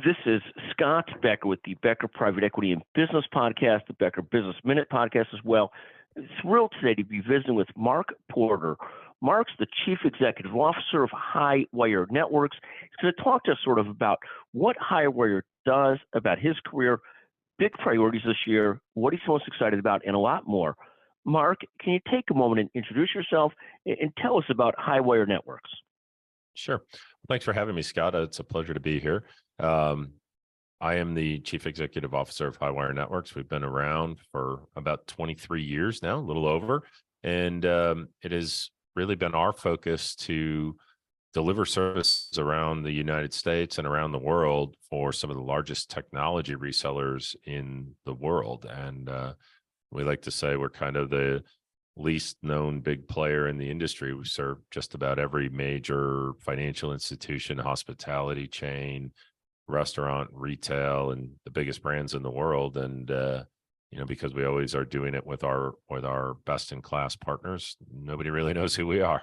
This is Scott Becker with the Becker Private Equity and Business Podcast, the Becker Business Minute Podcast as well. Thrilled today to be visiting with Mark Porter. Mark's the Chief Executive Officer of Highwire Networks. He's going to talk to us sort of about what Highwire does, about his career, big priorities this year, what he's most excited about, and a lot more. Mark, can you take a moment and introduce yourself and tell us about Highwire Networks? Sure. Well, thanks for having me, Scott. It's a pleasure to be here. I am the Chief Executive Officer of Highwire Networks. We've been around for about 23 years now, a little over, and it has really been our focus to deliver services around the United States and around the world for some of the largest technology resellers in the world. And we like to say we're kind of the least known big player in the industry. We serve just about every major financial institution, hospitality chain, restaurant, retail, and the biggest brands in the world. And because we always are doing it with our best in class partners, nobody really knows who we are.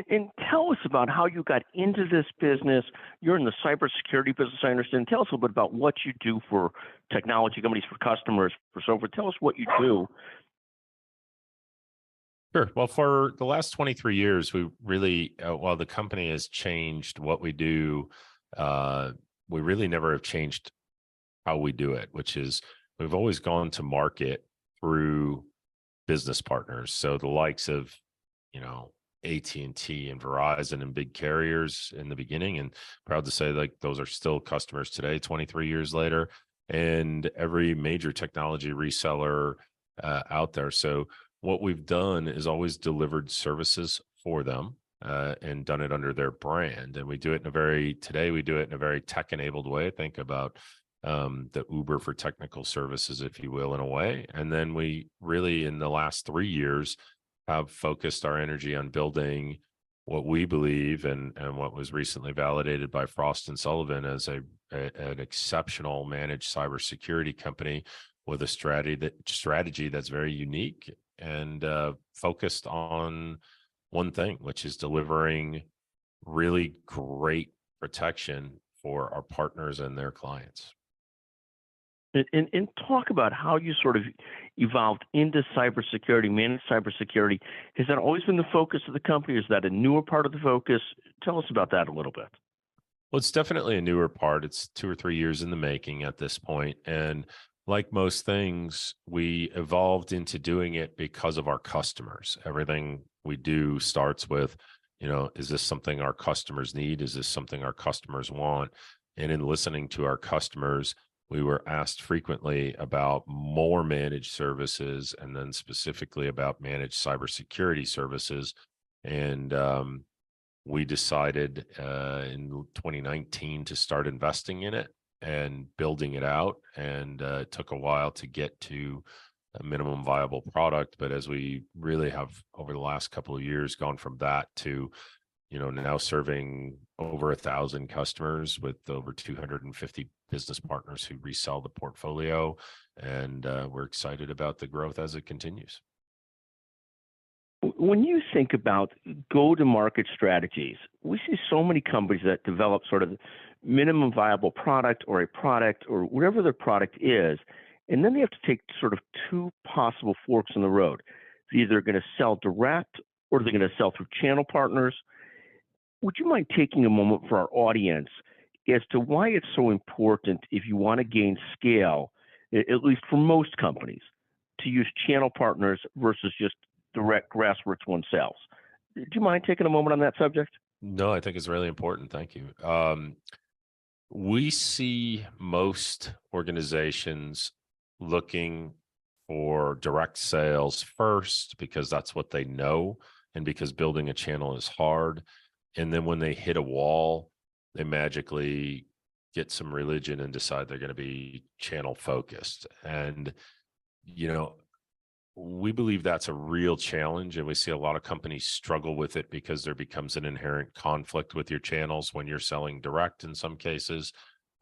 And tell us about how you got into this business. You're in the cybersecurity business, I understand. Tell us a little bit about what you do for technology companies, for customers, for so forth. Tell us what you do. Sure. Well, for the last 23 years, we really, while the company has changed what we do, we really never have changed how we do it, which is we've always gone to market through business partners. So the likes of, AT&T and Verizon and big carriers in the beginning, and proud to say like those are still customers today, 23 years later, and every major technology reseller out there. So what we've done is always delivered services for them and done it under their brand. And we do it today we do it in a very tech-enabled way. Think about the Uber for technical services, if you will, in a way. And then we really, in the last 3 years, have focused our energy on building what we believe and what was recently validated by Frost & Sullivan as an exceptional managed cybersecurity company with a strategy that's very unique and focused on one thing, which is delivering really great protection for our partners and their clients. And talk about how you sort of evolved into cybersecurity, managed cybersecurity. Has that always been the focus of the company? Or is that a newer part of the focus? Tell us about that a little bit. Well, it's definitely a newer part. It's 2 or 3 years in the making at this point. And like most things, we evolved into doing it because of our customers. Everything we do starts with, is this something our customers need? Is this something our customers want? And in listening to our customers, we were asked frequently about more managed services and then specifically about managed cybersecurity services. And we decided in 2019 to start investing in it and building it out. And it took a while to get to a minimum viable product. But as we really have over the last couple of years gone from that to, now serving over 1,000 customers with over 250 business partners who resell the portfolio. And we're excited about the growth as it continues. When you think about go-to-market strategies, we see so many companies that develop sort of minimum viable product or a product or whatever their product is, and then they have to take sort of two possible forks in the road. They're either going to sell direct or they're going to sell through channel partners. Would you mind taking a moment for our audience as to why it's so important, if you want to gain scale, at least for most companies, to use channel partners versus just direct grassroots oneself? Do you mind taking a moment on that subject? No, I think it's really important. Thank you. We see most organizations looking for direct sales first because that's what they know and because building a channel is hard. And then when they hit a wall, they magically get some religion and decide they're going to be channel focused. And, we believe that's a real challenge. And we see a lot of companies struggle with it because there becomes an inherent conflict with your channels when you're selling direct in some cases.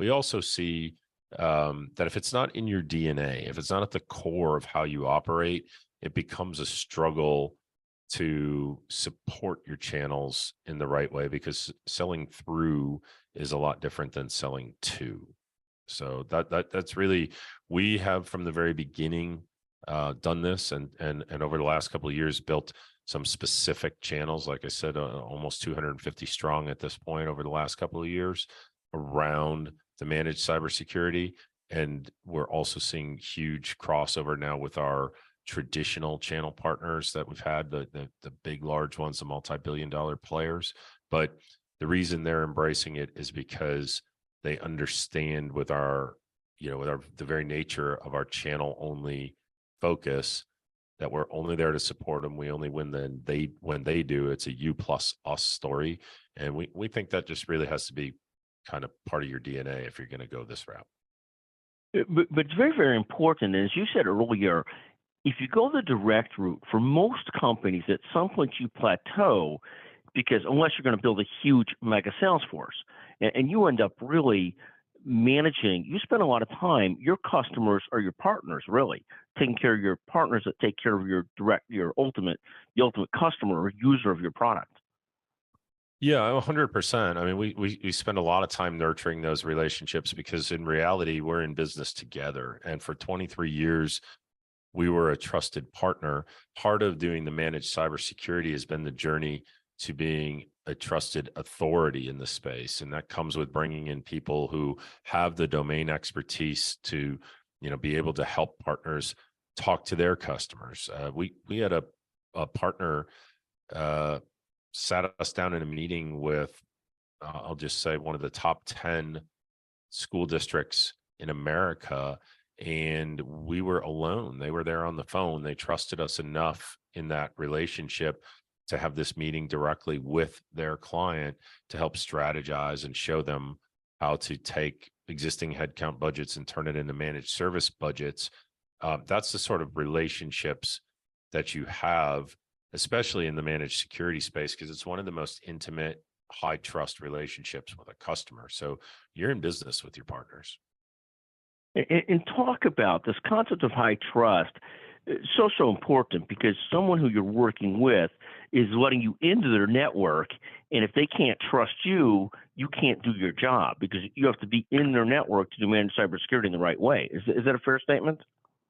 We also see that if it's not in your DNA, if it's not at the core of how you operate, it becomes a struggle to support your channels in the right way, because selling through is a lot different than selling to. So that's really, we have from the very beginning done this, and over the last couple of years built some specific channels. Like I said, almost 250 strong at this point over the last couple of years around the managed cybersecurity. And we're also seeing huge crossover now with our traditional channel partners that we've had, the big, large ones, the multi-billion-dollar players. But the reason they're embracing it is because they understand with our, the very nature of our channel only focus, that we're only there to support them. We only win when they do. It's a you plus us story. And we think that just really has to be kind of part of your DNA if you're going to go this route. But it's very, very important. And as you said earlier, if you go the direct route, for most companies, at some point you plateau, because unless you're going to build a huge mega sales force, and you end up really managing, you spend a lot of time, your customers are your partners, really, taking care of your partners that take care of the ultimate customer or user of your product. Yeah, 100%. I mean, we spend a lot of time nurturing those relationships because in reality, we're in business together. And for 23 years, we were a trusted partner. Part of doing the managed cybersecurity has been the journey to being a trusted authority in the space. And that comes with bringing in people who have the domain expertise to, be able to help partners talk to their customers. We had a partner sat us down in a meeting with, I'll just say, one of the top 10 school districts in America. And we were alone. They were there on the phone. They trusted us enough in that relationship to have this meeting directly with their client to help strategize and show them how to take existing headcount budgets and turn it into managed service budgets. That's the sort of relationships that you have, especially in the managed security space, because it's one of the most intimate, high trust relationships with a customer. So you're in business with your partners. And talk about this concept of high trust. It's so important, because someone who you're working with is letting you into their network, and if they can't trust you, you can't do your job, because you have to be in their network to do managed cybersecurity in the right way. Is that a fair statement?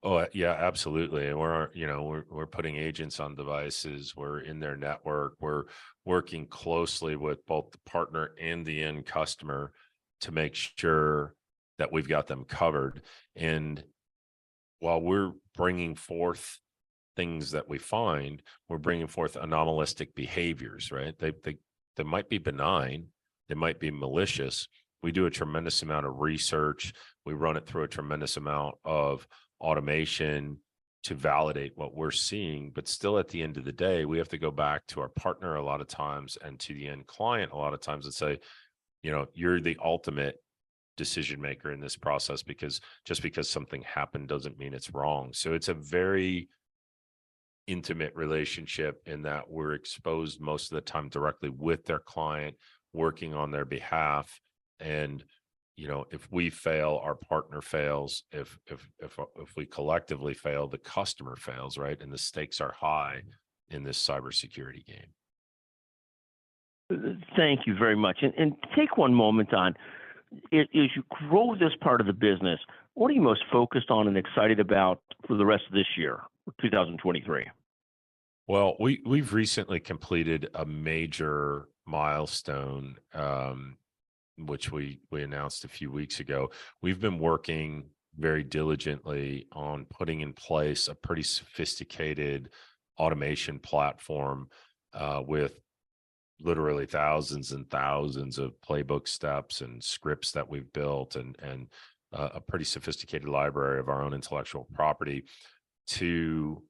Oh yeah, absolutely. And we're putting agents on devices. We're in their network. We're working closely with both the partner and the end customer to make sure that we've got them covered. And while we're bringing forth things that we find, we're bringing forth anomalistic behaviors, right? They might be benign, they might be malicious. We do a tremendous amount of research. We run it through a tremendous amount of automation to validate what we're seeing. But still, at the end of the day, we have to go back to our partner a lot of times and to the end client a lot of times and say, you're the ultimate decision maker in this process, because just because something happened doesn't mean it's wrong. So it's a very intimate relationship in that we're exposed most of the time directly with their client, working on their behalf. And if we fail, our partner fails. If we collectively fail, the customer fails, right? And the stakes are high in this cybersecurity game. Thank you very much. And take one moment on, as you grow this part of the business, what are you most focused on and excited about for the rest of this year, 2023? Well, we've recently completed a major milestone, which we announced a few weeks ago. We've been working very diligently on putting in place a pretty sophisticated automation platform with literally thousands and thousands of playbook steps and scripts that we've built, and a pretty sophisticated library of our own intellectual property to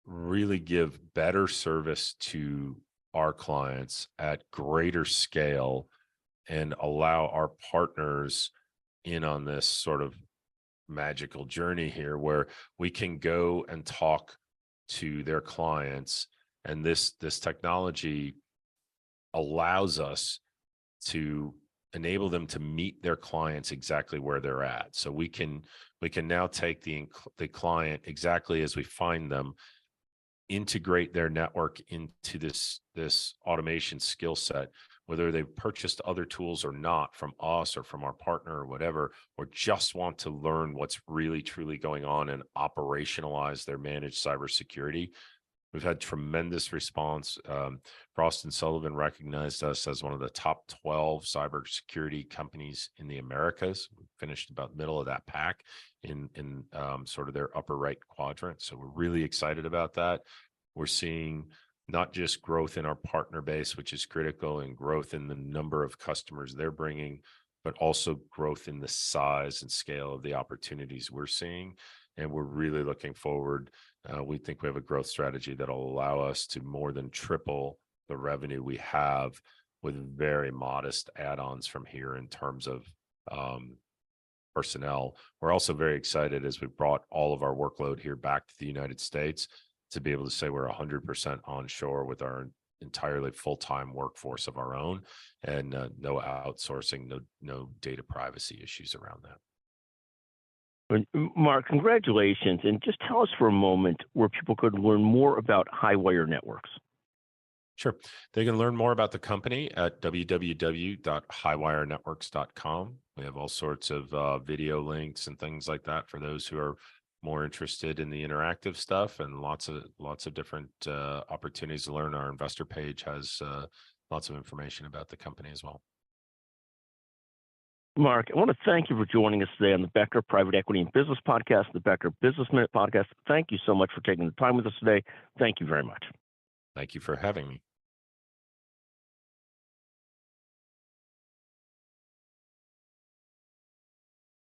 really give better service to our clients at greater scale and allow our partners in on this sort of magical journey here where we can go and talk to their clients. And this technology allows us to enable them to meet their clients exactly where they're at. So we can now take the client exactly as we find them, integrate their network into this automation skill set. whether they've purchased other tools or not from us or from our partner or whatever, or just want to learn what's really truly going on and operationalize their managed cybersecurity. We've had tremendous response. Frost and Sullivan recognized us as one of the top 12 cybersecurity companies in the Americas. We finished about middle of that pack in sort of their upper right quadrant. So we're really excited about that. We're seeing not just growth in our partner base, which is critical, and growth in the number of customers they're bringing, but also growth in the size and scale of the opportunities we're seeing. And we're really looking forward. We think we have a growth strategy that'll allow us to more than triple the revenue we have with very modest add-ons from here in terms of personnel. We're also very excited as we brought all of our workload here back to the United States to be able to say we're 100% onshore with our entirely full-time workforce of our own, and no outsourcing, no data privacy issues around that. Mark, congratulations. And just tell us for a moment where people could learn more about Highwire Networks. Sure. They can learn more about the company at www.highwirenetworks.com. We have all sorts of video links and things like that for those who are more interested in the interactive stuff, and lots of different opportunities to learn. Our investor page has lots of information about the company as well. Mark, I want to thank you for joining us today on the Becker Private Equity and Business Podcast, the Becker Business Minute Podcast. Thank you so much for taking the time with us today. Thank you very much. Thank you for having me.